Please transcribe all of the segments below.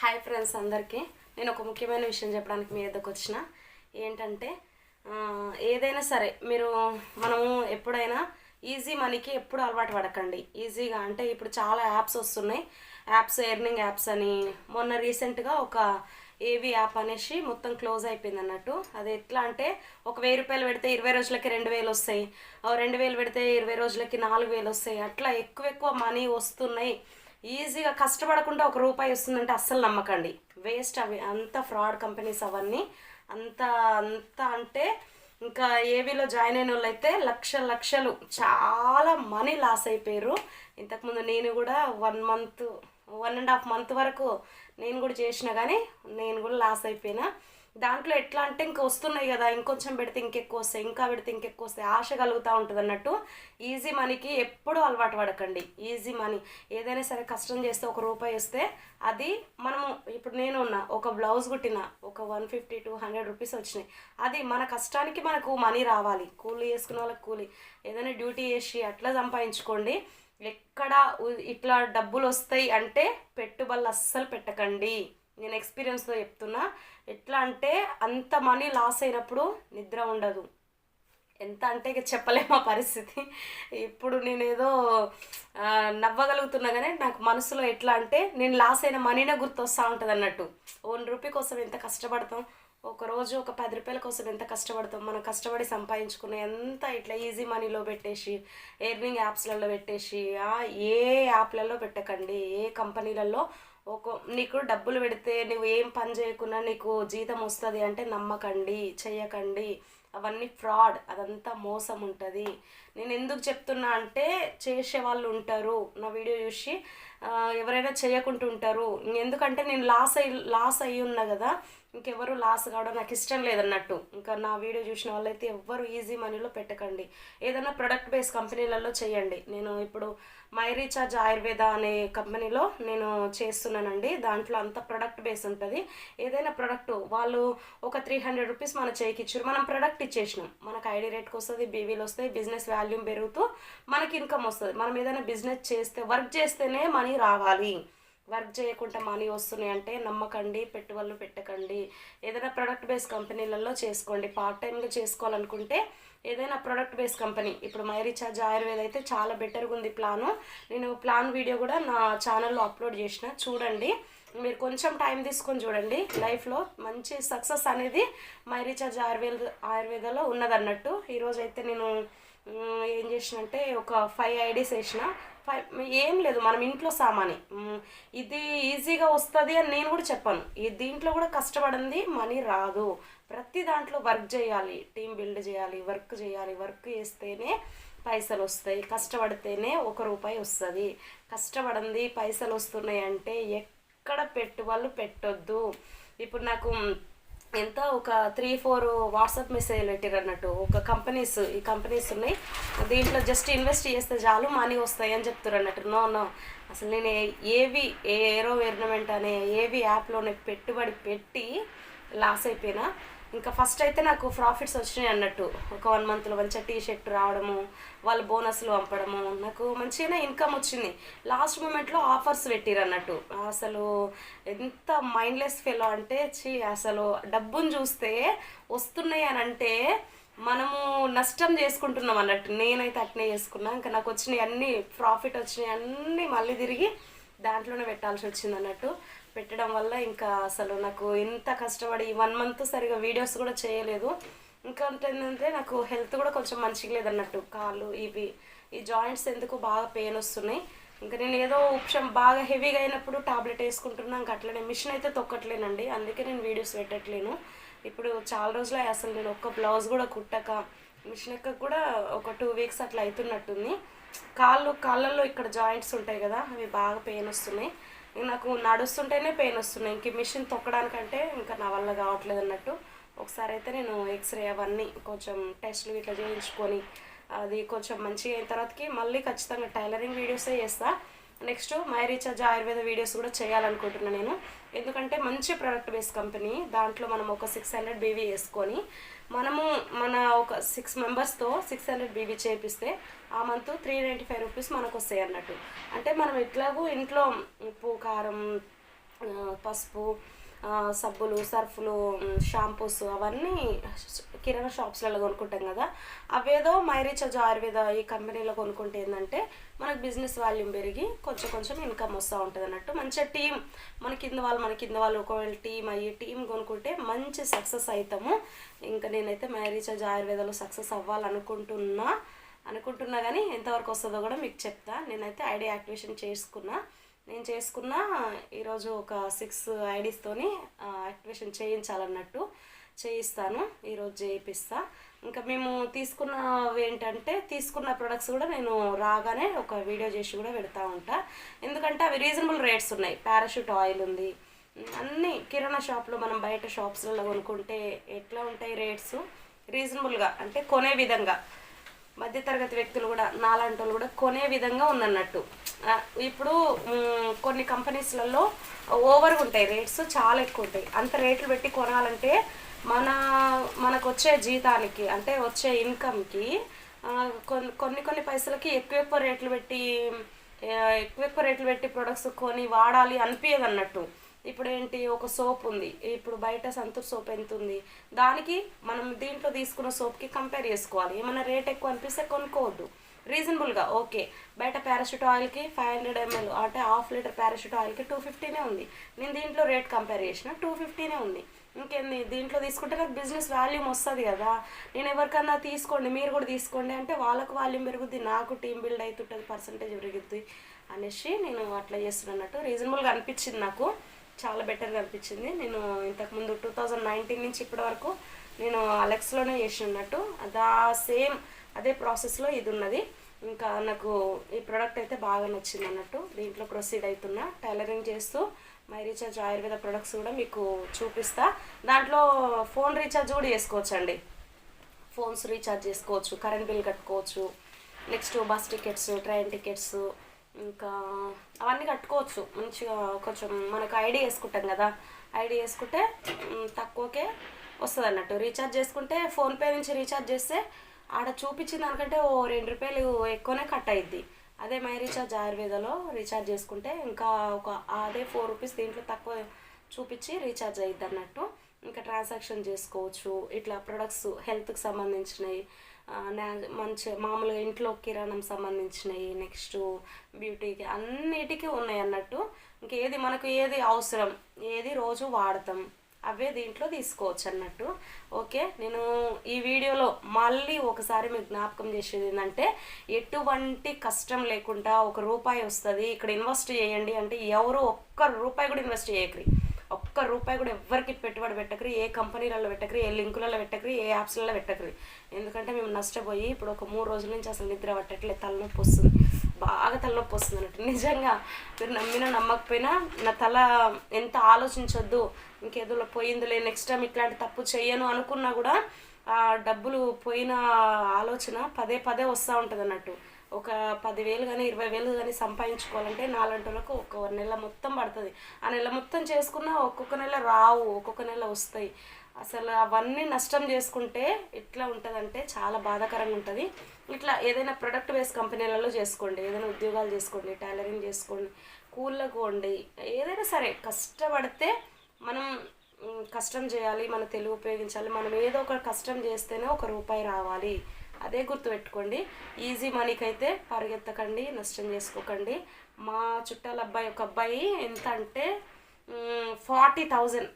Hi friends అందరికీ నేను ఒక ముఖ్యమైన విషయం చెప్పడానికి మీ దగ్గరకు వచ్చిన ఏంటంటే ఏదైనా సరే మనము ఎప్పుడైనా ఈజీ మనీకి ఎప్పుడు అలవాటు పడకండి. ఈజీగా అంటే ఇప్పుడు చాలా యాప్స్ వస్తున్నాయి, యాప్స్ ఎర్నింగ్ యాప్స్ అని. మొన్న రీసెంట్గా ఒక ఏవి యాప్ అనేసి మొత్తం క్లోజ్ అయిపోయింది అన్నట్టు. అది ఎట్లా అంటే ఒక 1000 రూపాయలు పెడితే 20 రోజులకి 2000 వస్తాయి, 2000 పెడితే 20 రోజులకి 4000 వస్తాయి. అట్లా ఎక్కువ మనీ వస్తున్నాయి. ఈజీగా కష్టపడకుండా ఒక రూపాయి వస్తుందంటే అస్సలు నమ్మకండి, వేస్ట్. అవి అంత ఫ్రాడ్ కంపెనీస్ అవన్నీ. అంత అంత అంటే ఇంకా ఏవీలో జాయిన్ అయిన వాళ్ళు అయితే లక్షలు చాలా మనీ లాస్ అయిపోయారు. ఇంతకుముందు నేను కూడా 1.5 మంత్ వరకు నేను కూడా చేసిన, కానీ నేను కూడా లాస్ అయిపోయినా. దాంట్లో ఎట్లా అంటే ఇంకా వస్తున్నాయి కదా, ఇంకొంచెం పెడితే ఇంకెక్కువ వస్తాయి, ఇంకా పెడితే ఇంకెక్కువ వస్తాయి, ఆశ కలుగుతూ ఉంటుంది అన్నట్టు. ఈజీ మనీకి ఎప్పుడూ అలవాటు పడకండి. ఈజీ మనీ ఏదైనా సరే కష్టం చేస్తే ఒక రూపాయి వస్తే అది మనము ఇప్పుడు నేను ఒక బ్లౌజ్ కుట్టిన ఒక 150 to 100 రూపీస్ వచ్చినాయి. అది మన కష్టానికి మనకు మనీ రావాలి. కూలీ చేసుకునే వాళ్ళకి కూలీ, ఏదైనా డ్యూటీ చేసి అట్లా సంపాదించుకోండి. ఎక్కడ ఇట్లా డబ్బులు వస్తాయి అంటే పెట్టుబడులు అస్సలు పెట్టకండి. నేను ఎక్స్పీరియన్స్తో చెప్తున్నా. ఎట్లా అంటే అంత మనీ లాస్ అయినప్పుడు నిద్ర ఉండదు. ఎంత అంటే ఇక చెప్పలేము ఆ పరిస్థితి. ఇప్పుడు నేనేదో నవ్వగలుగుతున్నా, కానీ నాకు మనసులో ఎట్లా అంటే నేను లాస్ అయిన మనీనే గుర్తొస్తూ ఉంటుంది అన్నట్టు. 1 రూపీ కోసం ఎంత కష్టపడతాం, ఒకరోజు ఒక 10 రూపాయల కోసం ఎంత కష్టపడతాం. మనం కష్టపడి సంపాదించుకునే ఎంత ఇట్లా ఈజీ మనీలో పెట్టేసి, ఎర్నింగ్ యాప్స్లలో పెట్టేసి, ఏ యాప్లలో పెట్టకండి, ఏ కంపెనీలలో. నీకు డబ్బులు పెడితే నువ్వు ఏం పని చేయకున్నా నీకు జీతం వస్తుంది అంటే నమ్మకండి, చెయ్యకండి. అవన్నీ ఫ్రాడ్, అదంతా మోసం ఉంటుంది. నేను ఎందుకు చెప్తున్నా అంటే చేసే వాళ్ళు ఉంటారు నా వీడియో చూసి, ఎవరైనా చేయకుంటూ ఉంటారు. ఎందుకంటే నేను లాస్ అయ్యి ఉన్నా కదా, ఇంకెవరు లాస్ కావడం నాకు ఇష్టం లేదన్నట్టు. ఇంకా నా వీడియో చూసిన వాళ్ళైతే ఎవ్వరు ఈజీ మనీలో పెట్టకండి. ఏదైనా ప్రొడక్ట్ బేస్ కంపెనీలలో చేయండి. నేను ఇప్పుడు మై రీఛార్జ్ ఆయుర్వేద అనే కంపెనీలో నేను చేస్తున్నానండి. దాంట్లో అంత ప్రొడక్ట్ బేస్ ఉంటుంది. ఏదైనా ప్రొడక్ట్ వాళ్ళు ఒక 300 రూపీస్ మన చేయికి ఇచ్చారు, మనం ప్రొడక్ట్ ఇచ్చేసినాం, మనకు ఐడి రేట్కి వస్తుంది, బీవీలు వస్తాయి, బిజినెస్ వాల్యూమ్ పెరుగుతూ మనకి ఇన్కమ్ వస్తుంది. మనం ఏదైనా బిజినెస్ చేస్తే, వర్క్ చేస్తేనే మనీ రావాలి. వర్క్ చేయకుండా మనీ వస్తున్నాయి అంటే నమ్మకండి, పెట్టుబడులు పెట్టకండి. ఏదైనా ప్రొడక్ట్ బేస్ కంపెనీలలో చేసుకోండి. పార్ట్ టైంగా చేసుకోవాలనుకుంటే ఏదైనా ప్రొడక్ట్ బేస్ కంపెనీ, ఇప్పుడు మై రీఛార్జ్ ఆయుర్వేద అయితే చాలా బెటర్గా ఉంది ప్లాను. నేను ప్లాన్ వీడియో కూడా నా ఛానల్లో అప్లోడ్ చేసిన, చూడండి. మీరు కొంచెం టైం తీసుకొని చూడండి. లైఫ్లో మంచి సక్సెస్ అనేది మై రీఛార్జ్ ఆయుర్వేదలో ఉన్నదన్నట్టు. ఈరోజు అయితే నేను ఏం చేసినంటే ఒక 5 ఐడీస్ వేసిన. ఏం లేదు, మనం ఇంట్లో సామాని. ఇది ఈజీగా వస్తుంది అని నేను కూడా చెప్పాను. దీంట్లో కూడా కష్టపడింది మనీ రాదు. ప్రతి దాంట్లో వర్క్ చేయాలి, టీం బిల్డ్ చేయాలి, వర్క్ చేయాలి. వర్క్ చేస్తేనే పైసలు వస్తాయి, కష్టపడితేనే 1 రూపాయి వస్తుంది. కష్టపడింది పైసలు వస్తున్నాయి అంటే ఎక్కడ పెట్టుబడులు పెట్టొద్దు. ఇప్పుడు నాకు ఎంత ఒక 3-4 వాట్సాప్ మెసేజ్లు పెట్టారు అన్నట్టు. ఈ కంపెనీస్ ఉన్నాయి, దీంట్లో జస్ట్ ఇన్వెస్ట్ చేస్తే చాలు మనీ వస్తాయి అని చెప్తారు అన్నట్టు. నో, అసలు నేను ఏరో వెర్నమెంట్ అనే ఏవి యాప్లోనే పెట్టుబడి పెట్టి లాస్ అయిపోయినా. ఇంకా ఫస్ట్ అయితే నాకు ప్రాఫిట్స్ వచ్చినాయి అన్నట్టు. ఒక 1 మంత్లో మంచిగా టీ-షర్ట్ రావడము, వాళ్ళు బోనస్లు పంపడము, నాకు మంచిగానే ఇన్కమ్ వచ్చింది. లాస్ట్ మూమెంట్లో ఆఫర్స్ పెట్టిరు అన్నట్టు. అసలు ఎంత మైండ్లెస్ ఫెలో అంటే అసలు డబ్బును చూస్తే వస్తున్నాయి అని అంటే మనము నష్టం చేసుకుంటున్నాం అన్నట్టు. నేనైతే అట్నే చేసుకున్నా. ఇంకా నాకు వచ్చినాయి అన్నీ, ప్రాఫిట్ వచ్చినాయి అన్నీ మళ్ళీ తిరిగి దాంట్లోనే పెట్టాల్సి వచ్చింది అన్నట్టు. పెట్టడం వల్ల ఇంకా అసలు నాకు ఇంత కష్టపడి 1 మంత్ సరిగా వీడియోస్ కూడా చేయలేదు. ఇంకా ఏంటంటే నాకు హెల్త్ కూడా కొంచెం మంచిగా లేదన్నట్టు. కాళ్ళు ఈ జాయింట్స్ ఎందుకు బాగా పెయిన్ వస్తున్నాయి. ఇంకా నేను ఏదో బాగా హెవీగా అయినప్పుడు టాబ్లెట్ వేసుకుంటున్నా. ఇంకా అట్లనే మిషన్ అయితే తొక్కట్లేనండి, అందుకే నేను వీడియోస్ పెట్టట్లేను. ఇప్పుడు చాలా రోజులు అసలు నేను ఒక్క బ్లౌజ్ కూడా కుట్టక, మిషన్ ఎక్క కూడా ఒక 2 వీక్స్ అట్లా అవుతున్నట్టుంది. కాళ్ళల్లో ఇక్కడ జాయింట్స్ ఉంటాయి కదా, అవి బాగా పెయిన్ వస్తున్నాయి. నాకు నడుస్తుంటేనే పెయిన్ వస్తున్నాయి. ఇంక మిషన్ తొక్కడానికంటే ఇంకా నా వల్ల కావట్లేదు అన్నట్టు. ఒకసారి అయితే నేను ఎక్స్రే అవన్నీ కొంచెం టెస్ట్లు ఇట్లా చేయించుకొని అది కొంచెం మంచిగా అయిన తర్వాతకి మళ్ళీ ఖచ్చితంగా టైలరింగ్ వీడియోసే చేస్తా. Next my recharge Ayurveda videos కూడా చేయాలనుకుంటున్నాను నేను. ఎందుకంటే మంచి ప్రోడక్ట్ బేస్ కంపెనీ, దాంట్లో మనం ఒక 600 బీవీ వేసుకొని మన ఒక 6 మెంబర్స్తో 600 బీవీ చేపిస్తే ఆ మంత్ 395 రూపీస్ మనకు వస్తాయి అన్నట్టు. అంటే మనం ఎట్లాగూ ఇంట్లో ఉప్పు కారం పసుపు, సబ్బులు, సర్ఫులు, షాంపూస్ అవన్నీ కిరాణా షాప్స్లలో కొనుక్కుంటాం కదా. అవేదో మైరీచార్జ్ ఆయుర్వేద ఈ కంపెనీలో కొనుక్కుంటే ఏంటంటే మనకు బిజినెస్ వాల్యూమ్ పెరిగి కొంచెం కొంచెం ఇన్కమ్ వస్తూ ఉంటుంది అన్నట్టు. మంచిగా టీం మన కింద వాళ్ళు ఒకవేళ టీం కొనుక్కుంటే మంచి సక్సెస్ అవుతాము. ఇంకా నేనైతే మైరీచార్జ్ ఆయుర్వేదలో సక్సెస్ అనుకుంటున్నా కానీ ఎంతవరకు వస్తుందో కూడా మీకు చెప్తా. నేనైతే ఐడి యాక్టివేషన్ నేను చేసుకున్న ఈరోజు ఒక 6 ఐడీస్తోని యాక్టివేషన్ చేయించాలన్నట్టు చేయిస్తాను, ఈరోజు చేయిస్తా. ఇంకా మేము తీసుకున్న ప్రొడక్ట్స్ కూడా నేను రాగానే ఒక వీడియో చేసి కూడా పెడతా ఉంటా. ఎందుకంటే అవి రీజనబుల్ రేట్స్ ఉన్నాయి. పారాషూట్ ఆయిల్ ఉంది. అన్నీ కిరాణా షాప్లో మనం బయట షాప్స్లలో కొనుక్కుంటే ఎట్లా ఉంటాయి రేట్స్, రీజనబుల్గా అంటే కొనే విధంగా మధ్యతరగతి వ్యక్తులు కూడా నాలాంటి వాళ్ళు కూడా కొనే విధంగా ఉందన్నట్టు. ఇప్పుడు కొన్ని కంపెనీస్లలో ఓవర్గా ఉంటాయి రేట్స్, చాలా ఎక్కువ ఉంటాయి. అంత రేట్లు పెట్టి కొనాలంటే మనకు వచ్చే జీతానికి అంటే వచ్చే ఇన్కమ్కి కొన్ని పైసలకి ఎక్కువ రేట్లు పెట్టి ప్రొడక్ట్స్ కొని వాడాలి అనిపించదు అన్నట్టు. ఇప్పుడు ఏంటి, ఒక సోప్ ఉంది, ఇప్పుడు బయట సంతూర్ సోప్ ఎంత ఉంది, దానికి మనం దీంట్లో తీసుకున్న సోప్కి కంపేర్ చేసుకోవాలి. ఏమైనా రేట్ ఎక్కువ అనిపిస్తే కొనుక్కోవద్దు, రీజనబుల్గా. ఓకే, బయట పారాషూట్ ఆయిల్కి 500 ml అంటే 1/2 లీటర్ పారాషూట్ ఆయిల్కి 250 ఉంది. నేను దీంట్లో రేట్ కంపేర్ చేసిన 250 ఉంది. ఇంకేంది, దీంట్లో తీసుకుంటే నాకు బిజినెస్ వాల్యూమ్ వస్తుంది కదా. నేను ఎవరికన్నా తీసుకోండి, మీరు కూడా తీసుకోండి అంటే వాళ్ళకు వాల్యూమ్ పెరుగుద్ది, నాకు టీం బిల్డ్ అవుతుంటుంది, పర్సంటేజ్ పెరుగుద్ది అనేసి నేను అట్లా చేస్తున్నట్టు. రీజనబుల్గా అనిపించింది, నాకు చాలా బెటర్గా అనిపించింది. నేను ఇంతకుముందు 2019 నుంచి ఇప్పటి వరకు నేను అలెక్స్లోనే చేసినట్టు అదే ప్రాసెస్లో ఇది ఉన్నది. ఇంకా నాకు ఈ ప్రోడక్ట్ అయితే బాగా నచ్చింది అన్నట్టు. దీంట్లో ప్రొసీడ్ అవుతున్నా, టైలరింగ్ చేస్తూ మైరీచార్జ్ ఆయుర్వేద ప్రొడక్ట్స్ కూడా మీకు చూపిస్తా. దాంట్లో ఫోన్ రీఛార్జ్ కూడా చేసుకోవచ్చు అండి. ఫోన్స్ రీఛార్జ్ చేసుకోవచ్చు, కరెంట్ బిల్ కట్టుకోవచ్చు, next bus tickets, train tickets, ఇంకా అవన్నీ కట్టుకోవచ్చు మంచిగా. కొంచెం మనకు ఐడి వేసుకుంటాం కదా, ఐడి వేసుకుంటే తక్కువకే వస్తుంది అన్నట్టు. రీఛార్జ్ చేసుకుంటే ఫోన్పే నుంచి రీఛార్జ్ చేస్తే ఆడ చూపించిన దానికంటే ఓ 2 రూపాయలు ఎక్కువనే కట్ అయ్యిద్ది. అదే మై రీఛార్జ్ ఆయుర్వేదలో రీఛార్జ్ చేసుకుంటే ఇంకా అదే 4 రూపీస్ దీంట్లో తక్కువ చూపించి రీఛార్జ్ అయ్యిద్ది అన్నట్టు. ఇంకా ట్రాన్సాక్షన్ చేసుకోవచ్చు. ఇట్లా ప్రొడక్ట్స్ హెల్త్కి సంబంధించినవి, మంచి మామూలుగా ఇంట్లో కిరాణం సంబంధించినవి, నెక్స్ట్ బ్యూటీకి అన్నిటికీ ఉన్నాయి అన్నట్టు. ఇంకేది మనకు ఏది అవసరం, ఏది రోజు వాడతాం, అవే దీంట్లో తీసుకోవచ్చు అన్నట్టు. ఓకే, నేను ఈ వీడియోలో మళ్ళీ ఒకసారి మీకు జ్ఞాపకం చేసేది ఏంటంటే, ఎటువంటి కష్టం లేకుండా 1 రూపాయి వస్తుంది ఇక్కడ ఇన్వెస్ట్ చేయండి అంటే ఎవరు 1 రూపాయి కూడా ఇన్వెస్ట్ చేయకరి. 1 రూపాయి కూడా ఎవరికి పెట్టుబడి పెట్టకరి, ఏ కంపెనీలలో పెట్టకరి, ఏ లింకులలో పెట్టకరి, ఏ యాప్స్లలో పెట్టకరి. ఎందుకంటే మేము నష్టపోయి ఇప్పుడు ఒక 3 రోజుల నుంచి అసలు నిద్ర పట్టట్లేదు, తలనొప్పి వస్తుంది, బాగా తలనొప్పి వస్తుంది అన్నట్టు. నిజంగా మీరు నమ్మకపోయినా నా తల ఎంత ఆలోచించొద్దు, ఇంకేదో పోయిందిలే, నెక్స్ట్ టైం ఇట్లాంటి తప్పు చెయ్యను అనుకున్నా కూడా డబ్బులు పోయిన ఆలోచన పదే వస్తూ ఉంటుంది అన్నట్టు. ఒక 10,000 కానీ 20,000 కానీ సంపాదించుకోవాలంటే నాలంటోళ్ళకు ఒక నెల మొత్తం పడుతుంది. ఆ నెల మొత్తం చేసుకున్నా ఒక్కొక్క నెల రావు, ఒక్కొక్క నెల వస్తాయి. అసలు అవన్నీ నష్టం చేసుకుంటే ఎట్లా ఉంటుందంటే చాలా బాధాకరంగా ఉంటుంది. ఇట్లా ఏదైనా ప్రొడక్ట్ బేస్ కంపెనీలలో చేసుకోండి, ఏదైనా ఉద్యోగాలు చేసుకోండి, టైలరింగ్ చేసుకోండి, కూళ్ళకు వండి, ఏదైనా సరే కష్టపడితే మనం కష్టం చేయాలి, మన తెలివి ఉపయోగించాలి. మనం ఏదో ఒక కష్టం చేస్తేనే 1 రూపాయి రావాలి, అదే గుర్తుపెట్టుకోండి. ఈజీ మనీకి అయితే పరిగెత్తకండి, నష్టం చేసుకోకండి. మా చుట్టాల ఒక అబ్బాయి ఎంత అంటే 40,000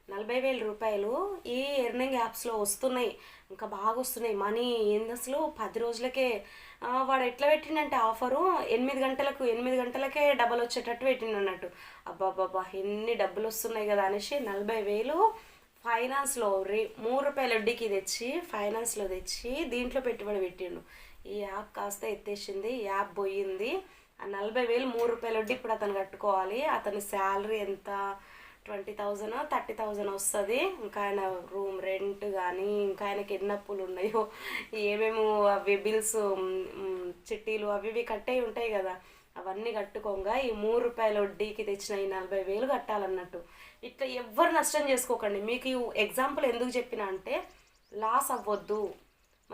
40,000 రూపాయలు ఈ ఎర్నింగ్ యాప్స్లో వస్తున్నాయి. ఇంకా బాగా వస్తున్నాయి మనీ. ఏంది అసలు 10 రోజులకే వాడు ఎట్లా పెట్టిండంటే ఆఫరు 8 గంటలకే డబ్బులు వచ్చేటట్టు పెట్టిండన్నట్టు. అబ్బాబ్బాబ్బా ఎన్ని డబ్బులు వస్తున్నాయి కదా అనేసి 40,000 ఫైనాన్స్లో 3 రూపాయల వడ్డీకి తెచ్చి ఫైనాన్స్లో తెచ్చి దీంట్లో పెట్టుబడి పెట్టిండు. ఈ యాప్ కాస్త ఎత్తేసింది, యాప్ పోయింది. ఆ 40,000 3 రూపాయల వడ్డీ ఇప్పుడు అతను కట్టుకోవాలి. అతని శాలరీ ఎంత 20,000 30,000 వస్తుంది. ఇంకా ఆయన రూమ్ రెంట్ కానీ, ఇంకా ఆయనకి ఎన్ని అప్పులు ఉన్నాయో, ఏమేమో అవి బిల్స్, చిట్టీలు అవి ఇవి కట్టేవి ఉంటాయి కదా, అవన్నీ కట్టుకోగా ఈ 3 రూపాయల వడ్డీకి తెచ్చిన ఈ 40,000 కట్టాలన్నట్టు. ఇట్లా ఎవ్వరు నష్టం చేసుకోకండి. మీకు ఎగ్జాంపుల్ ఎందుకు చెప్పినా అంటే లాస్ అవ్వద్దు.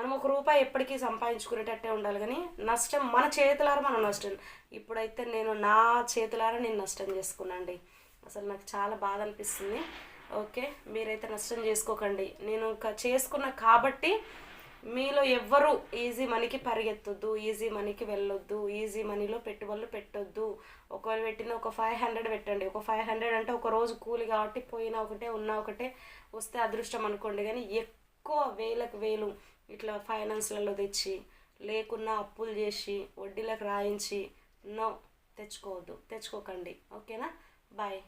మనం ఒక రూపాయి ఎప్పటికీ సంపాదించుకునేటట్టే ఉండాలి, కానీ నష్టం మన చేతులారా మనం నష్టం. ఇప్పుడైతే నేను నా చేతులారా నేను నష్టం చేసుకున్నాండి. అసలు నాకు చాలా బాధ అనిపిస్తుంది. ఓకే, మీరైతే నష్టం చేసుకోకండి. నేను ఇంకా చేసుకున్నా కాబట్టి మీలో ఎవ్వరూ ఈజీ మనీకి పరిగెత్తొద్దు, ఈజీ మనీకి వెళ్ళొద్దు, ఈజీ మనీలో పెట్టుబడులు పెట్టొద్దు. ఒకవేళ పెట్టిన ఒక 500 పెట్టండి. ఒక 500 అంటే ఒక రోజు కూలి కాబట్టి పోయినా ఒకటే ఉన్నా ఒకటే, వస్తే అదృష్టం అనుకోండి. కానీ ఎక్కువ వేలకు వేలు ఇట్లా ఫైనాన్స్లలో తెచ్చి లేకున్నా అప్పులు చేసి వడ్డీలకు రాయించి నో, తెచ్చుకోవద్దు, తెచ్చుకోకండి. ఓకేనా? బాయ్.